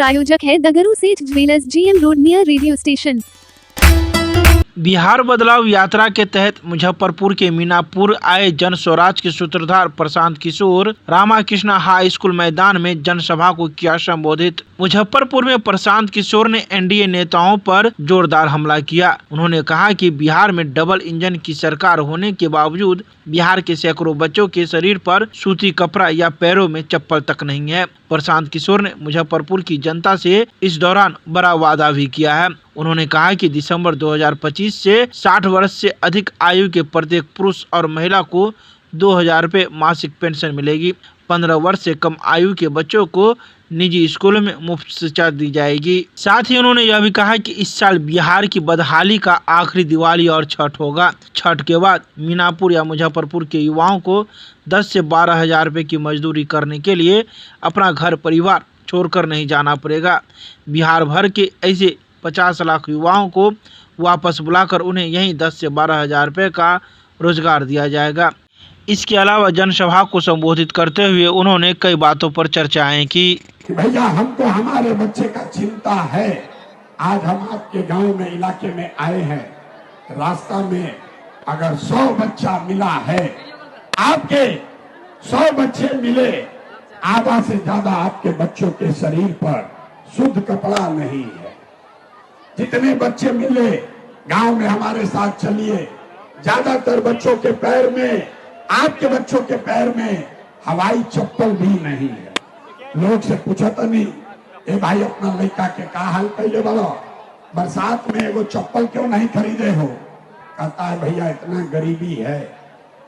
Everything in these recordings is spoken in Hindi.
प्रायोजक है दगरू सेठ jewellers, GM road near radio station. Bihar बदलाव यात्रा के तहत मुजफ्फरपुर के मीनापुर आए जन स्वराज के सूत्रधार प्रशांत किशोर रामाकृष्ण हाई स्कूल मैदान में जनसभा को किया संबोधित। मुजफ्फरपुर में प्रशांत किशोर ने एनडीए नेताओं पर जोरदार हमला किया। उन्होंने कहा कि बिहार में डबल इंजन की सरकार होने के बावजूद बिहार के सैकड़ों बच्चों के शरीर पर सूती कपड़ा या पैरों में चप्पल तक नहीं है। प्रशांत किशोर ने मुजफ्फरपुर की जनता से इस दौरान बड़ा वादा भी किया है। उन्होंने कहा कि दिसंबर 2025 से 60 वर्ष से अधिक आयु के प्रत्येक पुरुष और महिला को 2000 रुपये मासिक पेंशन मिलेगी। 15 वर्ष से कम आयु के बच्चों को निजी स्कूलों में मुफ्त शिक्षा दी जाएगी। साथ ही उन्होंने यह भी कहा कि इस साल बिहार की बदहाली का आखिरी दिवाली और छठ होगा। छठ के बाद मीनापुर या मुजफ्फरपुर के युवाओं को 10 से 12 हजार रुपये की मजदूरी करने के लिए अपना घर परिवार छोड़कर नहीं जाना पड़ेगा। बिहार भर के ऐसे 50 लाख युवाओं को वापस बुलाकर उन्हें यहीं 10 से 12 हजार रुपये का रोजगार दिया जाएगा। इसके अलावा जनसभा को संबोधित करते हुए उन्होंने कई बातों पर चर्चाएं की। भैया हमको हमारे बच्चे का चिंता है। आज हम आपके गांव में इलाके में आए हैं, रास्ता में अगर 100 बच्चा मिला है, आपके 100 बच्चे मिले, आधा से ज्यादा आपके बच्चों के शरीर पर शुद्ध कपड़ा नहीं है। जितने बच्चे मिले गांव में हमारे साथ चलिए, ज्यादातर बच्चों के पैर में, आपके बच्चों के पैर में हवाई चप्पल भी नहीं है। लोग से पूछा तो नहीं, ए भाई अपना लड़का के का हाल पहले बोलो, बरसात में एगो चप्पल क्यों नहीं खरीदे हो? कहता है भैया इतना गरीबी है,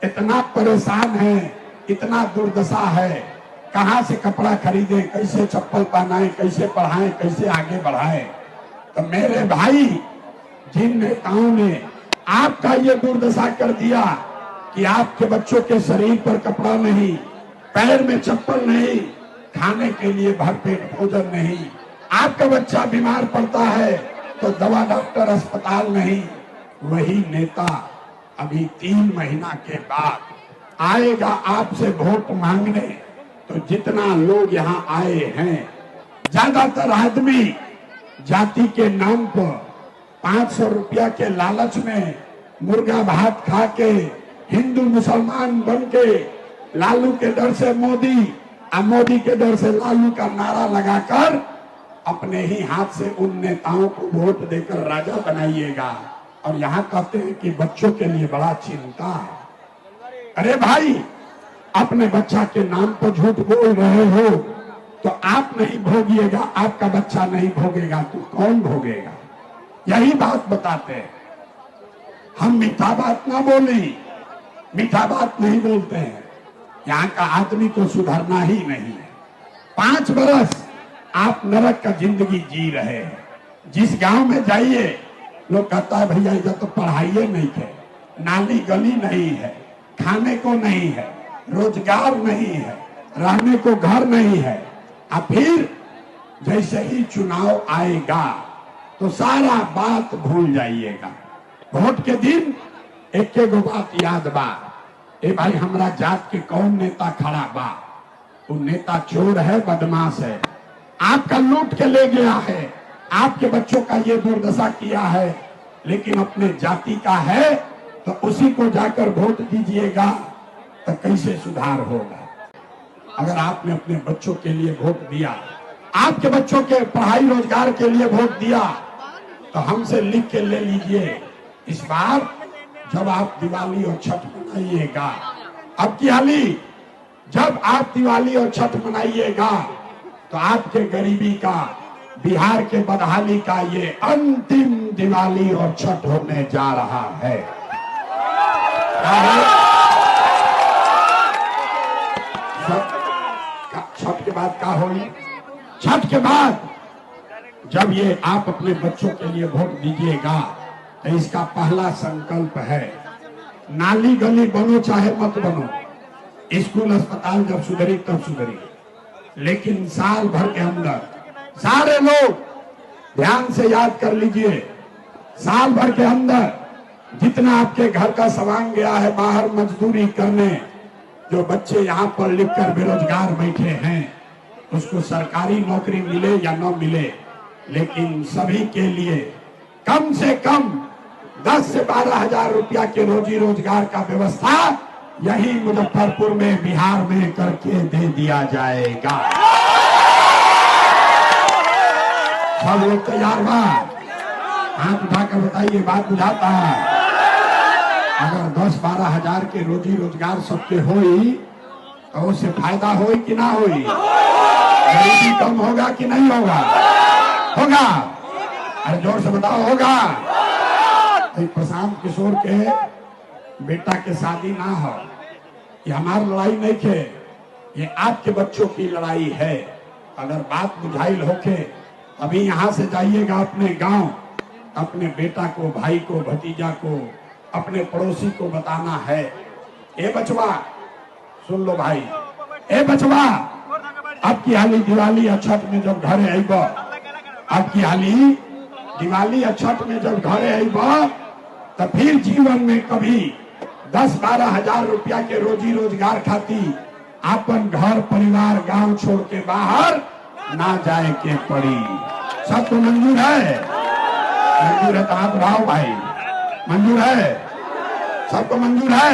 इतना परेशान है, इतना दुर्दशा है, कहाँ से कपड़ा खरीदे, कैसे चप्पल पहनाए, कैसे पढ़ाएं, कैसे आगे बढ़ाएं। तो मेरे भाई, जिन नेताओं ने आपका ये दुर्दशा कर दिया कि आपके बच्चों के शरीर पर कपड़ा नहीं, पैर में चप्पल नहीं, खाने के लिए भरपेट भोजन नहीं, आपका बच्चा बीमार पड़ता है तो दवा डॉक्टर अस्पताल नहीं, वही नेता अभी 3 महीना के बाद आएगा आपसे वोट मांगने। तो जितना लोग यहाँ आए हैं, ज्यादातर आदमी जाति के नाम पर 500 रुपया के लालच में मुर्गा भात खा के हिंदू मुसलमान बन के लालू के डर से मोदी और मोदी के डर से लालू का नारा लगाकर अपने ही हाथ से उन नेताओं को वोट देकर राजा बनाइएगा। और यहाँ कहते हैं कि बच्चों के लिए बड़ा चिंता है। अरे भाई, अपने बच्चा के नाम पर झूठ बोल रहे हो तो आप नहीं भोगिएगा, आपका बच्चा नहीं भोगेगा तो कौन भोगेगा? यही बात बताते हैं। हम मीठा बात ना बोली, मीठा बात नहीं बोलते हैं। यहाँ का आदमी को सुधरना ही नहीं है। 5 बरस आप नरक का जिंदगी जी रहे हैं। जिस गांव में जाइए लोग कहता है भैया इधर तो पढ़ाइए नहीं है, नाली गली नहीं है, खाने को नहीं है, रोजगार नहीं है, रहने को घर नहीं है। अब फिर जैसे ही चुनाव आएगा तो सारा बात भूल जाइएगा। वोट के दिन एक बात याद बा, ए भाई हमरा जात के कौन नेता खड़ा बा? वो नेता चोर है, बदमाश है, आपका लूट के ले गया है, आपके बच्चों का ये दुर्दशा किया है, लेकिन अपने जाति का है तो उसी को जाकर वोट दीजिएगा तो कैसे सुधार होगा? अगर आपने अपने बच्चों के लिए वोट दिया, आपके बच्चों के पढ़ाई रोजगार के लिए वोट दिया, तो हमसे लिख के ले लीजिए। इस बार जब आप दिवाली और छठ मनाइएगा, अब की हाली जब आप दिवाली और छठ मनाइएगा तो आपके गरीबी का, बिहार के बदहाली का ये अंतिम दिवाली और छठ होने जा रहा है। छठ के बाद क्या होगी? छठ के बाद जब ये आप अपने बच्चों के लिए वोट दीजिएगा तो इसका पहला संकल्प है, नाली गली बनो चाहे मत बनो, स्कूल अस्पताल जब सुधरी तब सुधरी, लेकिन साल भर के अंदर सारे लोग ध्यान से याद कर लीजिए, साल भर के अंदर जितना आपके घर का सामान गया है बाहर मजदूरी करने, जो बच्चे यहाँ पर लिखकर बेरोजगार बैठे हैं, उसको सरकारी नौकरी मिले या न मिले, लेकिन सभी के लिए कम से कम 10 से 12 हजार रुपया के रोजी रोजगार का व्यवस्था यही मुजफ्फरपुर में, बिहार में करके दे दिया जाएगा। सब लोग तैयार बा? हाथ उठाकर बताइए, बात बुझाता है? अगर 10-12 हजार के रोजी रोजगार सबके होई तो उससे फायदा होई कि ना होई? गरीबी कम होगा कि नहीं होगा? होगा। अरे जोर से बताओ, होगा। तो प्रशांत किशोर के बेटा के शादी ना हो, ये हमारी लड़ाई नहीं थे, ये आपके बच्चों की लड़ाई है। अगर बात बुझाइल होके अभी यहाँ से जाइएगा अपने गांव, अपने बेटा को, भाई को, भतीजा को, अपने पड़ोसी को बताना है, ए बचवा सुन लो भाई, ए बचवा अब की हाली दिवाली अछत में जब घरे आईब, अब की हाली दिवाली अछत में जब घरे आईब, तो फिर जीवन में कभी 10-12 हजार रुपया के रोजी रोजगार खाती अपन घर परिवार गांव छोड़ के बाहर ना जाए के पड़ी। सबको मंजूर है? मंजूर है तो हाथ उठाओ भाई। मंजूर है? सबको मंजूर है?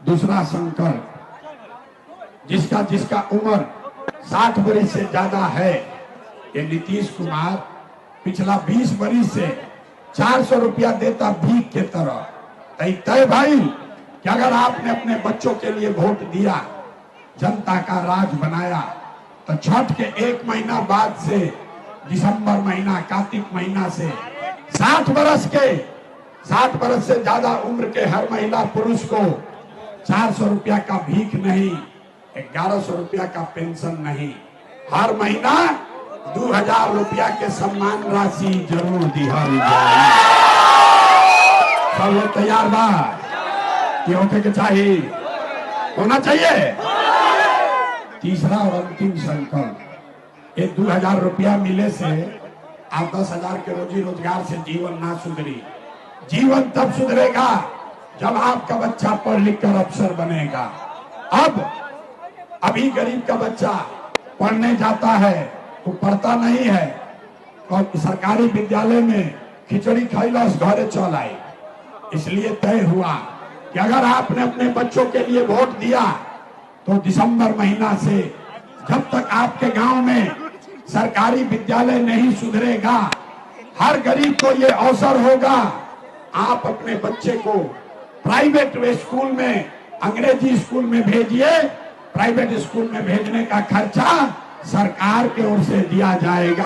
दूसरा संकल्प, जिसका जिसका उम्र 60 वर्ष से ज्यादा है, ये नीतीश कुमार पिछला 20 वर्ष से 400 रुपया देता भीख के तरह। तय भाई कि अगर आपने अपने बच्चों के लिए वोट दिया, जनता का राज बनाया, तो छठ के 1 महीना बाद से दिसंबर महीना, कार्तिक महीना से 60 वर्ष से ज्यादा उम्र के हर महिला पुरुष को 400 रुपया का भीख नहीं, 1100 रुपया का पेंशन नहीं, हर महीना 2000 रुपया के सम्मान राशि जरूर दिया जाए। सब लोग तैयार बा? ये होके के चाहिए, होना चाहिए। तीसरा और अंतिम संकल्प, ये 2000 रुपया मिले से आप 10 हजार के रोजी रोजगार से जीवन ना सुधरी। जीवन तब सुधरेगा जब आपका बच्चा पढ़ लिख कर अफसर बनेगा। अभी गरीब का बच्चा पढ़ने जाता है तो पढ़ता नहीं है, और सरकारी विद्यालय में खिचड़ी खैलस घरे चल आए। इसलिए तय हुआ कि अगर आपने अपने बच्चों के लिए वोट दिया तो दिसंबर महीना से जब तक आपके गांव में सरकारी विद्यालय नहीं सुधरेगा, हर गरीब को ये अवसर होगा, आप अपने बच्चे को प्राइवेट स्कूल में, अंग्रेजी स्कूल में भेजिए। प्राइवेट स्कूल में भेजने का खर्चा सरकार की ओर से दिया जाएगा।